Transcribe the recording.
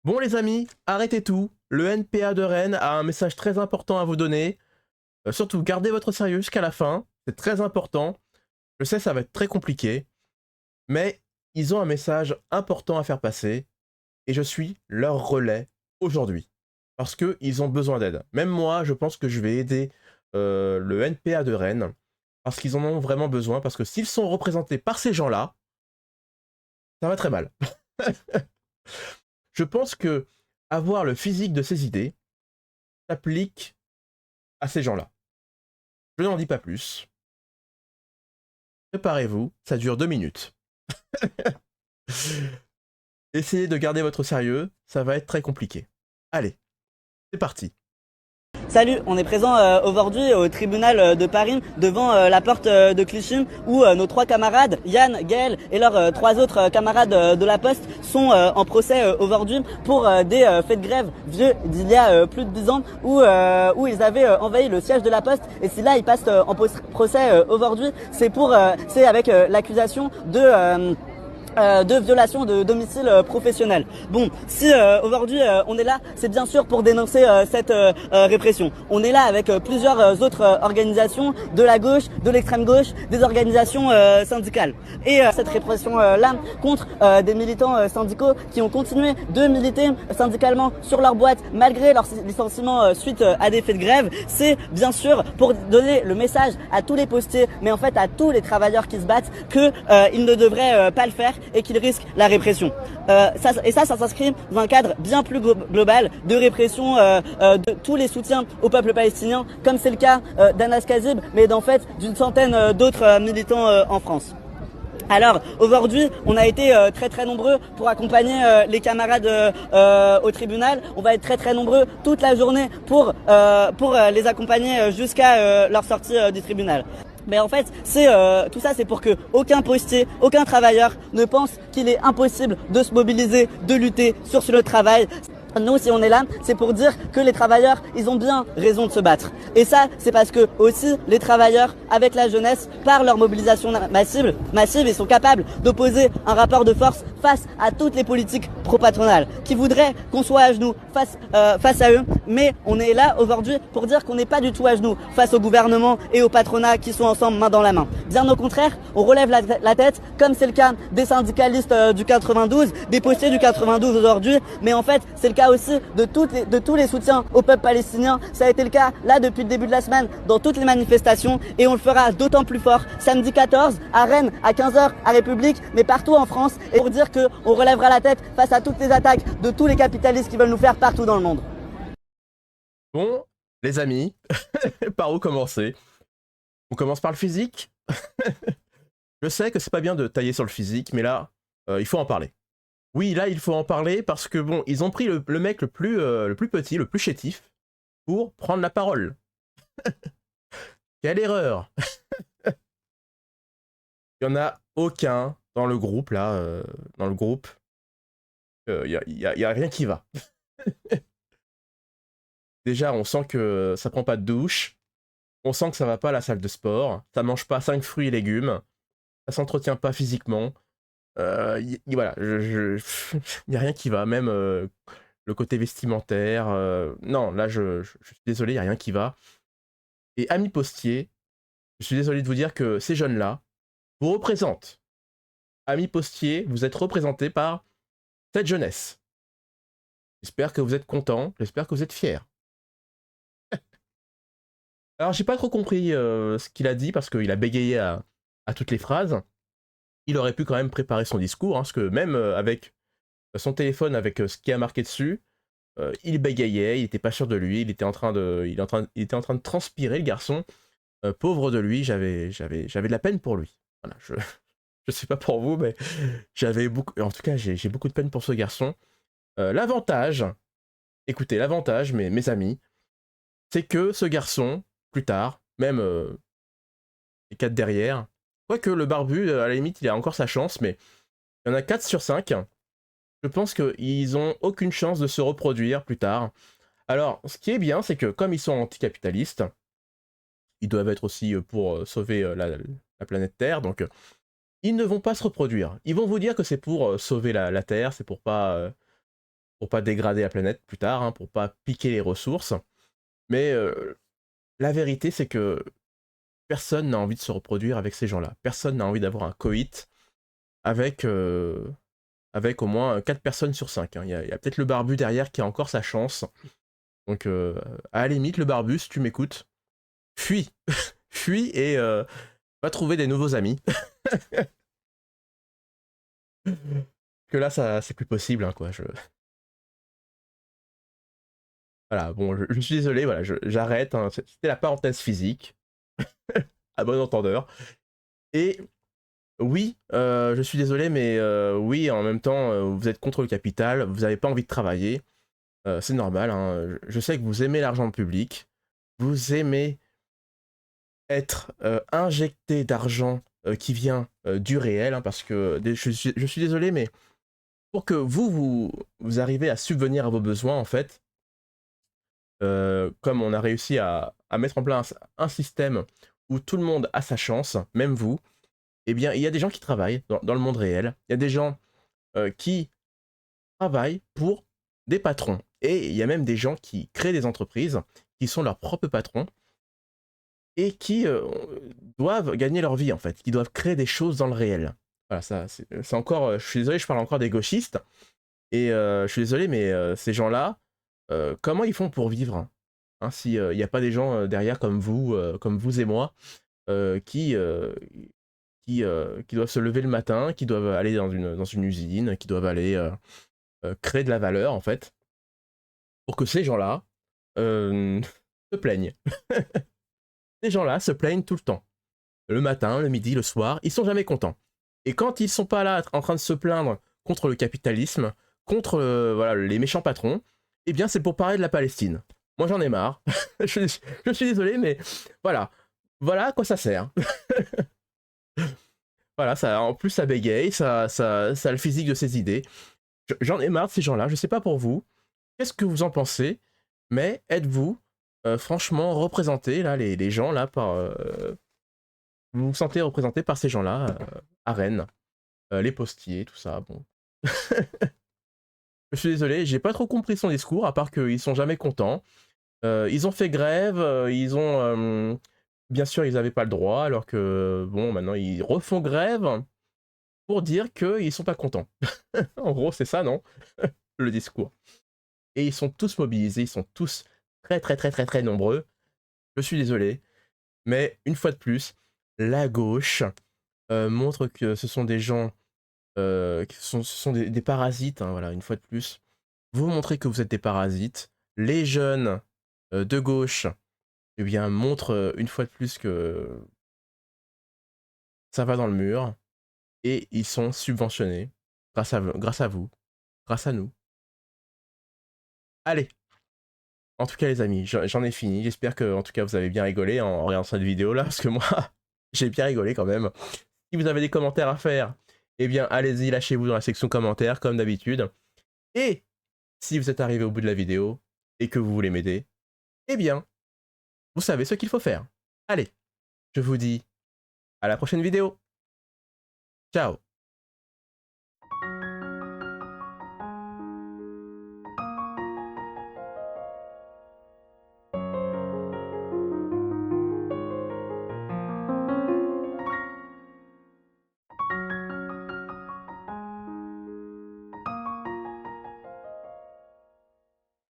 Bon les amis, arrêtez tout. Le NPA de Rennes a un message très important à vous donner. Surtout, gardez votre sérieux jusqu'à la fin. C'est très important. Je sais, ça va être très compliqué. Mais ils ont un message important à faire passer. Et je suis leur relais aujourd'hui. Parce qu'ils ont besoin d'aide. Même moi, je pense que je vais aider le NPA de Rennes. Parce qu'ils en ont vraiment besoin. Parce que s'ils sont représentés par ces gens-là, ça va très mal. Je pense que avoir le physique de ces idées s'applique à ces gens-là. Je n'en dis pas plus. Préparez-vous, ça dure 2 minutes. Essayez de garder votre sérieux, ça va être très compliqué. Allez, c'est parti. Salut, on est présent aujourd'hui au tribunal de Paris devant la porte de Clichy où nos trois camarades, Yann, Gaël et leurs trois autres camarades de la Poste sont en procès aujourd'hui pour des faits de grève vieux d'il y a plus de 10 ans où ils avaient envahi le siège de la Poste et si là ils passent en procès aujourd'hui, c'est avec l'accusation de violation de domicile professionnel. Bon, si aujourd'hui on est là, c'est bien sûr pour dénoncer cette répression. On est là avec plusieurs autres organisations de la gauche, de l'extrême gauche, des organisations syndicales. Et cette répression-là contre des militants syndicaux qui ont continué de militer syndicalement sur leur boîte malgré leur licenciement suite à des faits de grève, c'est bien sûr pour donner le message à tous les postiers, mais en fait à tous les travailleurs qui se battent que ils ne devraient pas le faire et qu'ils risquent la répression. Ça s'inscrit dans un cadre bien plus global de répression de tous les soutiens au peuple palestinien, comme c'est le cas d'Anas Kazib, mais en fait d'une centaine d'autres militants en France. Alors aujourd'hui, on a été très nombreux pour accompagner les camarades au tribunal. On va être très nombreux toute la journée pour les accompagner jusqu'à leur sortie du tribunal. Mais en fait, tout ça, c'est pour que aucun postier, aucun travailleur ne pense qu'il est impossible de se mobiliser, de lutter sur le travail. Nous, si on est là, c'est pour dire que les travailleurs, ils ont bien raison de se battre. Et ça, c'est parce que aussi les travailleurs, avec la jeunesse, par leur mobilisation massive, ils sont capables d'opposer un rapport de force face à toutes les politiques pro-patronales qui voudraient qu'on soit à genoux face à eux. Mais on est là aujourd'hui pour dire qu'on n'est pas du tout à genoux face au gouvernement et au patronat qui sont ensemble main dans la main. Bien au contraire, on relève la tête, comme c'est le cas des syndicalistes du 92, des postiers du 92 aujourd'hui. Mais en fait, c'est le cas aussi de tous les soutiens au peuple palestinien. Ça a été le cas là depuis le début de la semaine dans toutes les manifestations et on le fera d'autant plus fort samedi 14 à Rennes, à 15 h à République, mais partout en France, et pour dire qu'on relèvera la tête face à toutes les attaques de tous les capitalistes qui veulent nous faire partout dans le monde. Bon, les amis, par où commencer? On commence par le physique. Je sais que c'est pas bien de tailler sur le physique, mais là, il faut en parler. Oui, là, il faut en parler parce que bon, ils ont pris le mec le plus petit, le plus chétif, pour prendre la parole. Quelle erreur! Il n'y en a aucun dans le groupe, là, dans le groupe. Y a rien qui va. Déjà, on sent que ça prend pas de douche. On sent que ça va pas à la salle de sport. Ça mange pas 5 fruits et légumes. Ça s'entretient pas physiquement. Voilà, y a rien qui va. Même le côté vestimentaire. Non, là, je suis désolé, y a rien qui va. Et amis postiers, je suis désolé de vous dire que ces jeunes-là vous représentent. Amis postiers, vous êtes représentés par cette jeunesse. J'espère que vous êtes contents, j'espère que vous êtes fiers. Alors, j'ai pas trop compris ce qu'il a dit parce qu'il a bégayé à toutes les phrases. Il aurait pu quand même préparer son discours, hein, parce que même avec son téléphone, avec ce qui a marqué dessus, il bégayait, il était pas sûr de lui, il était en train de transpirer, le garçon. Pauvre de lui, j'avais de la peine pour lui. Voilà, je sais pas pour vous, mais en tout cas, j'ai beaucoup de peine pour ce garçon. L'avantage, écoutez, l'avantage, mes amis, c'est que ce garçon, plus tard, même les 4 derrière, quoique le barbu, à la limite, il a encore sa chance, mais il y en a 4 sur 5. Je pense qu'ils ont aucune chance de se reproduire plus tard. Alors, ce qui est bien, c'est que comme ils sont anticapitalistes, ils doivent être aussi pour sauver la planète Terre, donc ils ne vont pas se reproduire. Ils vont vous dire que c'est pour sauver la Terre, c'est pour pas pour pas dégrader la planète plus tard, hein, pour pas piquer les ressources. Mais la vérité, c'est que personne n'a envie de se reproduire avec ces gens-là. Personne n'a envie d'avoir un coït avec, avec au moins 4 personnes sur 5. Hein. Il y a peut-être le barbu derrière qui a encore sa chance. Donc, à la limite, le barbu, si tu m'écoutes, fuis. Fuis et va trouver des nouveaux amis. Que là, ça, c'est plus possible, hein, quoi. Voilà, bon, je suis désolé, voilà, j'arrête. Hein. C'était la parenthèse physique. À bon entendeur. Et oui, je suis désolé, mais oui, en même temps, vous êtes contre le capital, vous n'avez pas envie de travailler. C'est normal, hein. Je sais que vous aimez l'argent public, vous aimez être injecté d'argent qui vient du réel, hein, parce que je suis désolé, mais pour que vous arrivez à subvenir à vos besoins, en fait, comme on a réussi à mettre en place un système où tout le monde a sa chance, même vous, eh bien, il y a des gens qui travaillent dans le monde réel. Il y a des gens qui travaillent pour des patrons. Et il y a même des gens qui créent des entreprises, qui sont leurs propres patrons, et qui doivent gagner leur vie, en fait, qui doivent créer des choses dans le réel. Voilà, ça, c'est encore... je suis désolé, je parle encore des gauchistes, et je suis désolé, mais ces gens-là, comment ils font pour vivre hein, s'il n'y a pas des gens derrière comme vous et moi, qui, qui doivent se lever le matin, qui doivent aller dans une usine, qui doivent aller créer de la valeur, en fait, pour que ces gens-là se plaignent. Ces gens-là se plaignent tout le temps. Le matin, le midi, le soir, ils sont jamais contents. Et quand ils sont pas là en train de se plaindre contre le capitalisme, contre voilà, les méchants patrons, eh bien c'est pour parler de la Palestine. Moi j'en ai marre. je suis désolé, mais voilà. Voilà à quoi ça sert. Voilà, ça, en plus ça bégaye, ça a le physique de ses idées. J'en ai marre de ces gens-là, je sais pas pour vous. Qu'est-ce que vous en pensez? Mais êtes-vous franchement représenté, là, les gens, là, par... vous vous sentez représenté par ces gens-là, à Rennes, les postiers, tout ça, bon. Je suis désolé, j'ai pas trop compris son discours, à part qu'ils sont jamais contents. Ils ont fait grève, ils ont... bien sûr, ils avaient pas le droit, alors que, bon, maintenant, ils refont grève pour dire qu'ils sont pas contents. En gros, c'est ça, non? Le discours. Et ils sont tous mobilisés, ils sont tous très très très très très nombreux. Je suis désolé, mais une fois de plus, la gauche montre que ce sont des gens ce sont des parasites, hein, voilà, une fois de plus. Vous montrez que vous êtes des parasites. Les jeunes de gauche, eh bien, montrent une fois de plus que ça va dans le mur. Et ils sont subventionnés grâce à vous, grâce à nous. Allez, en tout cas les amis, j'en ai fini. J'espère que en tout cas vous avez bien rigolé en regardant cette vidéo là, parce que moi, j'ai bien rigolé quand même. Si vous avez des commentaires à faire, eh bien allez-y, lâchez-vous dans la section commentaires comme d'habitude. Et si vous êtes arrivé au bout de la vidéo et que vous voulez m'aider, eh bien, vous savez ce qu'il faut faire. Allez, je vous dis à la prochaine vidéo. Ciao.